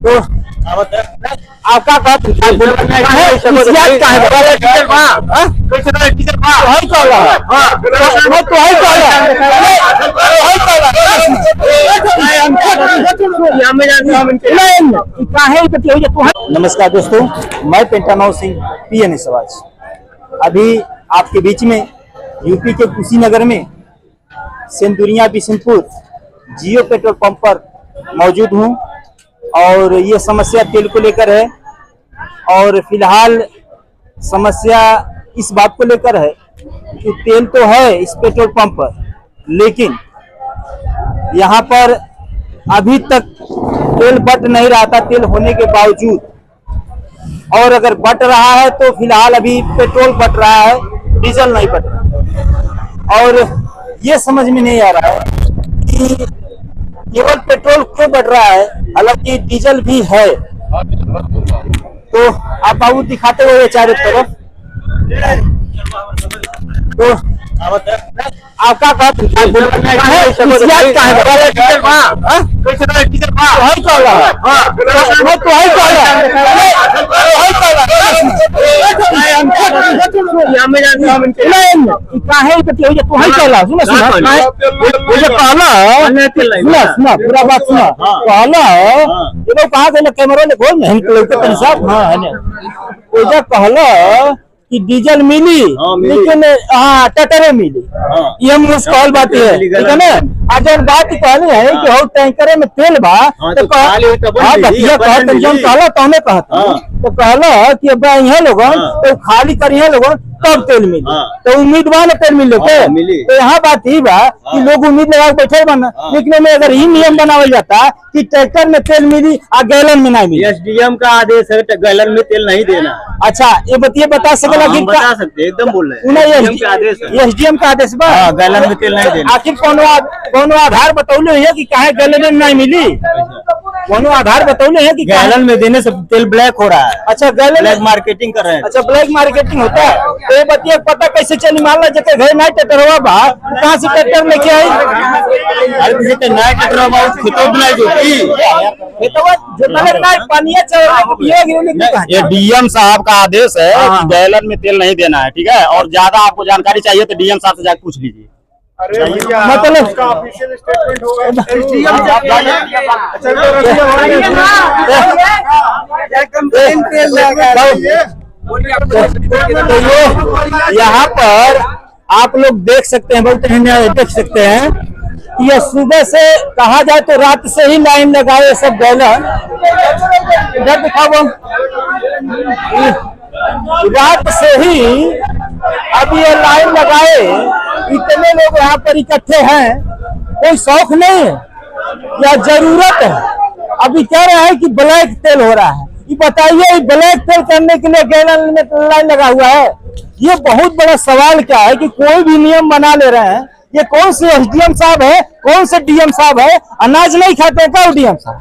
तो आपका बात नमस्कार दोस्तों, मैं पेंटानौ सिंह पीएन सवाज अभी आपके बीच में यूपी के कुशीनगर में सिंदुरिया बिशनपुर जियो पेट्रोल पंप पर मौजूद हूं और ये समस्या तेल को लेकर है। और फिलहाल समस्या इस बात को लेकर है कि तेल तो है इस पेट्रोल पंप पर, लेकिन यहाँ पर अभी तक तेल बट नहीं रहा था तेल होने के बावजूद, और अगर बट रहा है तो फिलहाल अभी पेट्रोल बट रहा है, डीजल नहीं बट रहा। और ये समझ में नहीं आ रहा है कि केवल पेट्रोल क्यों बढ़ रहा है, हालांकि डीजल भी है। तो आप बाबू दिखाते हुए चारों तरफ, तो आपका बात पूरा बात सुना कहा कैमरा ने कहला कि डीजल मिली लेकिन हाँ टटरे मिली, ये मुश्किल बात है, ठीक है ना। आज जब बात कहनी है कि हो टैंकर में तेल बा तो कहला तो हमें कहता तो कहला कि अब यहाँ लोगन तो खाली करिए लोगन तब तेल मिली, तो उम्मीद बा ना तेल मिले तो यहाँ बात ही बा कि लोग उम्मीद लगा बैठे बना, लेकिन में अगर ही नियम बनावल जाता कि ट्रैक्टर में तेल मिली और गैलन में नहीं मिली। एसडीएम का आदेश है गैलन में तेल नहीं देना। अच्छा ये बता सकेला कि बता सकते एकदम बोल रहे हैं एसडीएम का आदेश बा गैलन में तेल नहीं देना। आखिर कोनो आधार बतौले है कि काहे गैलन में नहीं मिली, कोनो आधार बतौले है कि गैलन में देने से तेल ब्लैक हो रहा है। अच्छा गैलन ब्लैक मार्केटिंग कर रहे हैं। अच्छा ब्लैक मार्केटिंग होता है, तो ये बतिया पता कैसे चली, मान लो जब घर नहीं ट्रैक्टर हुआ बा कहाँ से ट्रैक्टर लेके आई? अरे किसी का नया ट्रैक्टर हुआ खेतों बनाई ये डीएम साहब का आदेश है कि गैलन में तेल नहीं देना है, ठीक है। और ज्यादा आपको जानकारी चाहिए तो डीएम साहब से जाकर पूछ लीजिए। मतलब यहाँ पर आप लोग देख सकते हैं, बोलते हैं देख सकते हैं कि ये सुबह से कहा जाए तो रात से ही लाइन लगाए सब गैलन, इधर दिखाओ, रात से ही अब ये लाइन लगाए, इतने लोग यहाँ पर इकट्ठे हैं, कोई शौक नहीं है या जरूरत है। अभी कह रहे हैं कि ब्लैक तेल हो रहा है, ये बताइए ब्लैक तेल करने के लिए गैलन में लाइन लगा हुआ है। ये बहुत बड़ा सवाल क्या है कि कोई भी नियम बना ले रहे हैं, ये कौन से एसडीएम साहब है, कौन से डीएम साहब है? अनाज नहीं खाते हैं क्या वो डीएम साहब?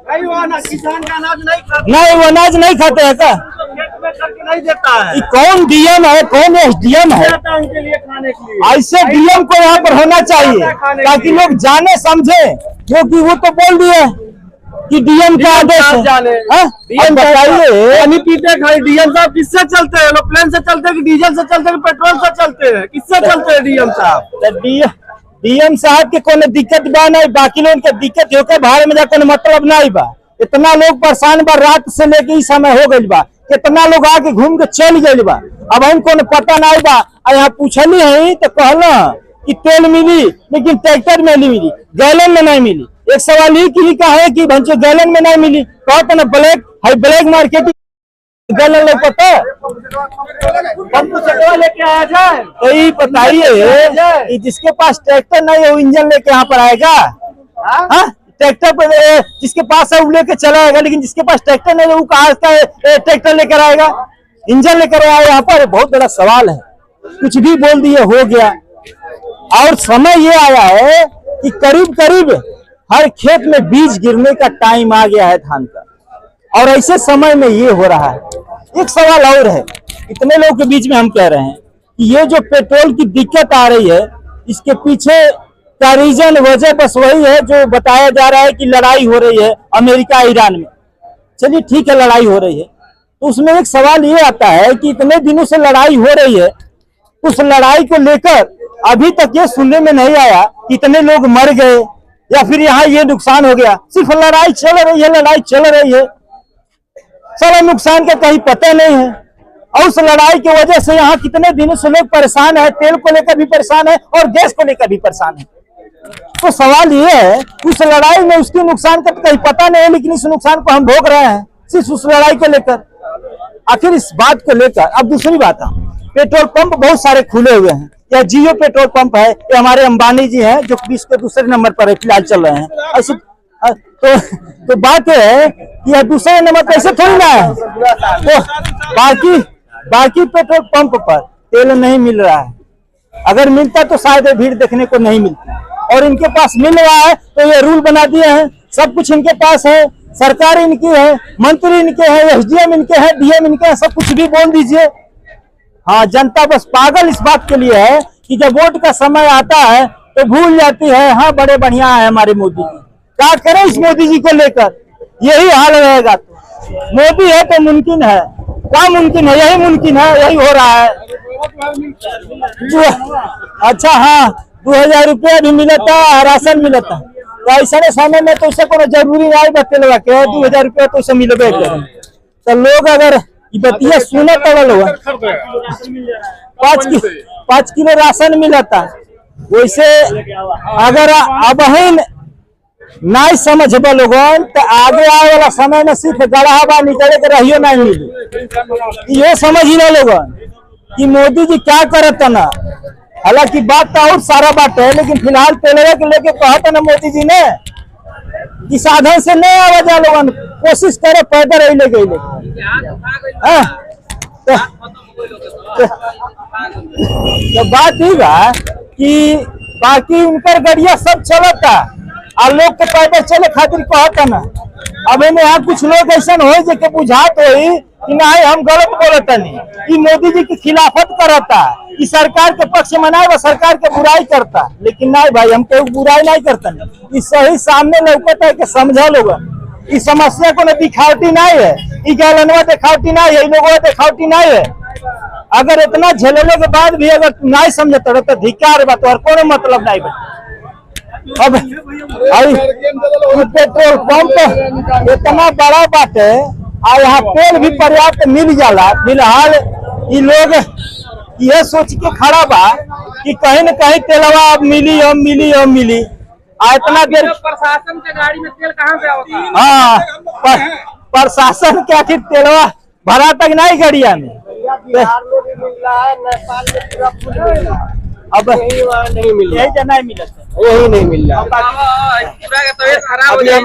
किसान का अनाज नहीं खाता, नहीं वो अनाज नहीं खाते हैं क्या? नहीं देता है। कौन डीएम है, कौन एसडीएम है? उनके लिए खाने के लिए ऐसे डीएम को यहाँ पर होना चाहिए ताकि लोग जाने समझे, क्योंकि वो तो बोल दिए कि डीएम का आदेश है। बताइए पानी पीते खाली डीएम साहब किससे चलते हैं? प्लेन से चलते हैं कि डीजल से चलते हैं कि पेट्रोल से चलते हैं? किससे चलते हैं डीएम साहब? डीएम साहब के कोनो दिक्कत बा नहीं, बाकी लोगों के दिक्कत होकर बाहर में जाकर मतलब नहीं बा। इतना लोग परेशान बा, रात से लेके इस समय हो गई बा, कितना लोग आके घूम के चल गए बा, अब हमको पता नहीं बा। यहाँ पूछनी है तो कहला कि तेल मिली लेकिन ट्रैक्टर में नहीं मिली, गैलन में नहीं मिली। एक सवाल ही का है कि भंचो गैलन में नहीं मिली, कहते ना ब्लैक है, ब्लैक मार्केटिंग गैलन लोग पता है लेके आया जाए तो ये बताइए कि जिसके पास ट्रैक्टर नहीं है वो इंजन लेके यहाँ पर आएगा? ट्रैक्टर पर जिसके पास है वो लेके चला आएगा, लेकिन जिसके पास ट्रैक्टर नहीं है वो कहाँ ट्रैक्टर लेकर आएगा, इंजन लेकर आएगा? यहाँ पर बहुत बड़ा सवाल है, कुछ भी बोल दिए हो गया। और समय ये आया है कि करीब करीब हर खेत में बीज गिरने का टाइम आ गया है धान का, और ऐसे समय में ये हो रहा है। एक सवाल और है, इतने लोगों के बीच में हम कह रहे हैं कि ये जो पेट्रोल की दिक्कत आ रही है, इसके पीछे का रीजन वजह बस वही है जो बताया जा रहा है कि लड़ाई हो रही है अमेरिका ईरान में। चलिए ठीक है, लड़ाई हो रही है, तो उसमें एक सवाल ये आता है कि इतने दिनों से लड़ाई हो रही है, उस लड़ाई को लेकर अभी तक ये सुनने में नहीं आया कि इतने लोग मर गए या फिर यहाँ ये नुकसान हो गया। सिर्फ लड़ाई चल रही है, लड़ाई चल रही है, सारा नुकसान का कहीं पता नहीं है। और उस लड़ाई की वजह से यहाँ कितने दिनों से लोग परेशान है, तेल को लेकर भी परेशान है और गैस को लेकर भी परेशान है। तो सवाल ये है, उस लड़ाई में उसके नुकसान का कहीं पता नहीं है, लेकिन इस नुकसान को हम भोग रहे हैं सिर्फ उस लड़ाई को लेकर। आखिर इस बात को लेकर अब दूसरी बात है, पेट्रोल पंप बहुत सारे खुले हुए हैं। यह जियो पेट्रोल पंप है, ये हमारे अंबानी जी हैं जो विश्व के दूसरे नंबर पर फिलहाल चल रहे हैं। ऐसे तो बात है कि यह दूसरे नंबर पर ऐसे थोड़ी ना है। तो बाकी पेट्रोल पंप पर तेल नहीं मिल रहा है, अगर मिलता तो शायद भीड़ देखने को नहीं मिलती, और इनके पास मिल रहा है तो ये रूल बना दिए हैं, सब कुछ इनके पास है, सरकार इनकी है, मंत्री इनके हैं, एसडीएम इनके हैं, डीएम इनके हैं, सब कुछ भी बोल दीजिए। हाँ, जनता बस पागल इस बात के लिए है कि जब वोट का समय आता है तो भूल जाती है, हाँ बड़े बढ़िया है हमारे मोदी जी, क्या करें इस मोदी जी को लेकर, यही हाल रहेगा। तो मोदी है तो मुमकिन है, क्या मुमकिन है, यही मुमकिन है, यही हो रहा है। अच्छा हाँ, 2000 रुपया भी मिलता है, राशन मिलता है, तो ऐसा समय में तो उसे कोई जरूरी नहीं बतेलवा के 2000 रुपया तो उसे मिलबे करे। तो लोग अगर बतिया सुने तो लोग 5 किलो राशन मिलता, वैसे अगर अब नहीं समझबे लोगन तो आगे आने वाला समय में सिर्फ गढ़ावा निकले के रहियो नहीं मिली। ये समझ ही ना लोगन कि मोदी जी क्या करता ना, हालांकि बात तो और सारा बात है, लेकिन फिलहाल तेलवे के लेके कहता ना मोदी जी ने कि साधन से नहीं आवाज लोगन कोशिश करे पैदल रही ले गई। तो बात ही बा कि बाकी उनकर गड़िया सब चलता और लोग के पैदल चले खातिर कहता ना। अब यहाँ कुछ लोग ऐसा हो के बुझात हो कि नहीं हम गलत बोलता नहीं, कि मोदी जी की खिलाफत करता, कि सरकार के पक्ष में नहीं वो सरकार के बुराई करता, लेकिन नहीं भाई हम कोई बुराई नहीं करता नहीं, सही सामने लौकता है कि समझा लोग इस समस्या को दिखावटी नहीं है, गैलनवा दिखावटी नहीं है, लोगों दिखावटी नहीं है। अगर इतना झेलने के बाद भी अगर तू नहीं समझता तो धिक्कार बात और कोनो मतलब नहीं बा। अब पेट्रोल पंप इतना बड़ा बात है और यहाँ तेल भी पर्याप्त मिल जाला। फिलहाल ये लोग यह सोच के खड़ा बा कि कहीं न कहीं तेलवा अब मिली अब मिली। इतना देर प्रशासन के गाड़ी में तेल कहाँ से आता है? हाँ, प्रशासन के आखिर तेलवा भरा तक नहीं गड़िया में। बिहार में भी मिल रहा है, नेपाल में पूरा फुल मिल रहा है, अब नहीं मिल रहा, यही नहीं मिला, यही नहीं मिल रहा। पूरा का तबीयत खराब हो जाएगी।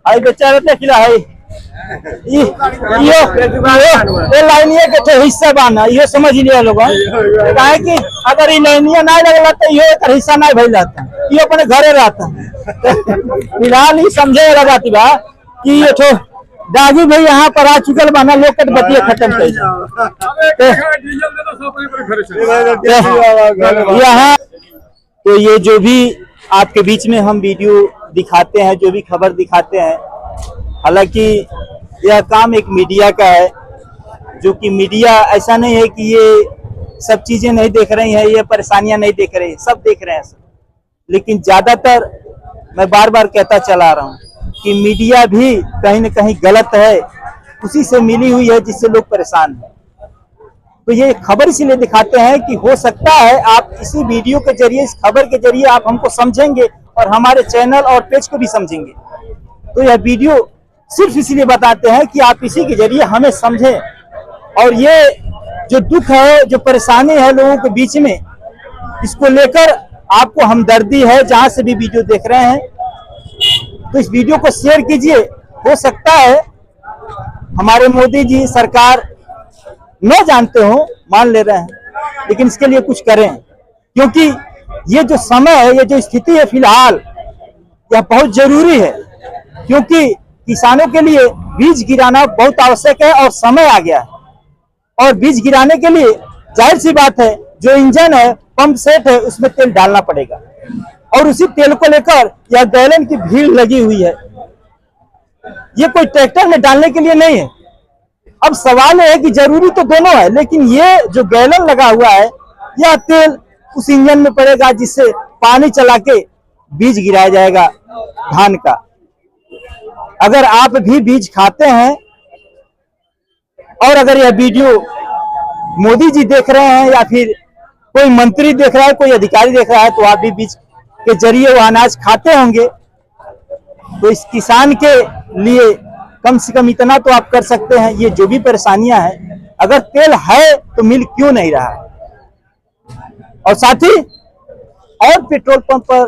आई बेचारा देखला है ये लाइनिया के तो हिस्सा बाना, ये समझ लिया लोग काहे कि अगर ये लाइनिया नहीं लगला तो ये एक हिस्सा नहीं भइल रहता, ये अपने घरे रहता। फिलहाल ही समझे वाला बात बा कि ये तो दागी भाई यहाँ पर आ चुकल बाना, लोकट बतिया खत्म कर यहाँ। तो ये जो भी आपके बीच में हम वीडियो दिखाते हैं, जो भी खबर दिखाते हैं, हालांकि यह काम एक मीडिया का है, जो कि मीडिया ऐसा नहीं है कि ये सब चीजें नहीं देख रही हैं, ये परेशानियां नहीं देख रही है, सब देख रहे हैं सब। लेकिन ज्यादातर मैं बार बार कहता चला रहा हूँ कि मीडिया भी कहीं न कहीं गलत है, उसी से मिली हुई है जिससे लोग परेशान हैं। तो ये खबर इसीलिए दिखाते हैं कि हो सकता है आप इसी वीडियो के जरिए, इस खबर के जरिए आप हमको समझेंगे और हमारे चैनल और पेज को भी समझेंगे। तो यह वीडियो सिर्फ इसलिए बताते हैं कि आप इसी के जरिए हमें समझें, और ये जो दुख है, जो परेशानी है लोगों के बीच में, इसको लेकर आपको हमदर्दी है। जहां से भी वीडियो देख रहे हैं तो इस वीडियो को शेयर कीजिए। हो सकता है हमारे मोदी जी सरकार न जानते हो, मान ले रहे हैं, लेकिन इसके लिए कुछ करें, क्योंकि ये जो समय है, ये जो स्थिति है फिलहाल, यह बहुत जरूरी है। क्योंकि किसानों के लिए बीज गिराना बहुत आवश्यक है और समय आ गया है, और बीज गिराने के लिए जाहिर सी बात है जो इंजन है, पंप सेट है, उसमें तेल डालना पड़ेगा। और उसी तेल को लेकर यह गैलन की भीड़ लगी हुई है। ये कोई ट्रैक्टर में डालने के लिए नहीं है। अब सवाल है कि जरूरी तो दोनों है, लेकिन ये जो गैलन लगा हुआ है यह तेल उस इंजन में पड़ेगा जिससे पानी चला के बीज गिराया जाएगा धान का। अगर आप भी बीज खाते हैं और अगर यह वीडियो मोदी जी देख रहे हैं या फिर कोई मंत्री देख रहा है, कोई अधिकारी देख रहा है, तो आप भी बीज के जरिए वो अनाज खाते होंगे। तो इस किसान के लिए कम से कम इतना तो आप कर सकते हैं। ये जो भी परेशानियां हैं, अगर तेल है तो मिल क्यों नहीं रहा है, और साथ ही और पेट्रोल पंप पर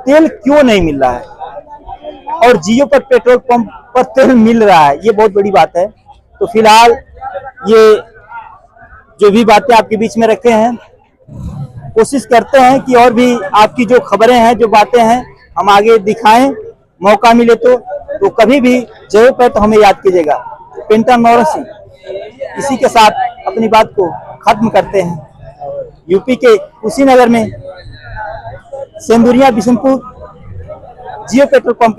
तेल क्यों नहीं मिल रहा है और जियो पर पेट्रोल पंप पर तेल मिल रहा है, ये बहुत बड़ी बात है। तो फिलहाल ये जो भी बातें आपके बीच में रखे हैं, कोशिश करते हैं कि और भी आपकी जो खबरें हैं, जो बातें हैं, हम आगे दिखाएं। मौका मिले तो कभी भी जरूर तो हमें याद कीजिएगा। पेंटन नौरन सिंह इसी के साथ अपनी बात को खत्म करते हैं। यूपी के कुशीनगर में सेंदुरिया बिशनपुर जियो पेट्रोल पंप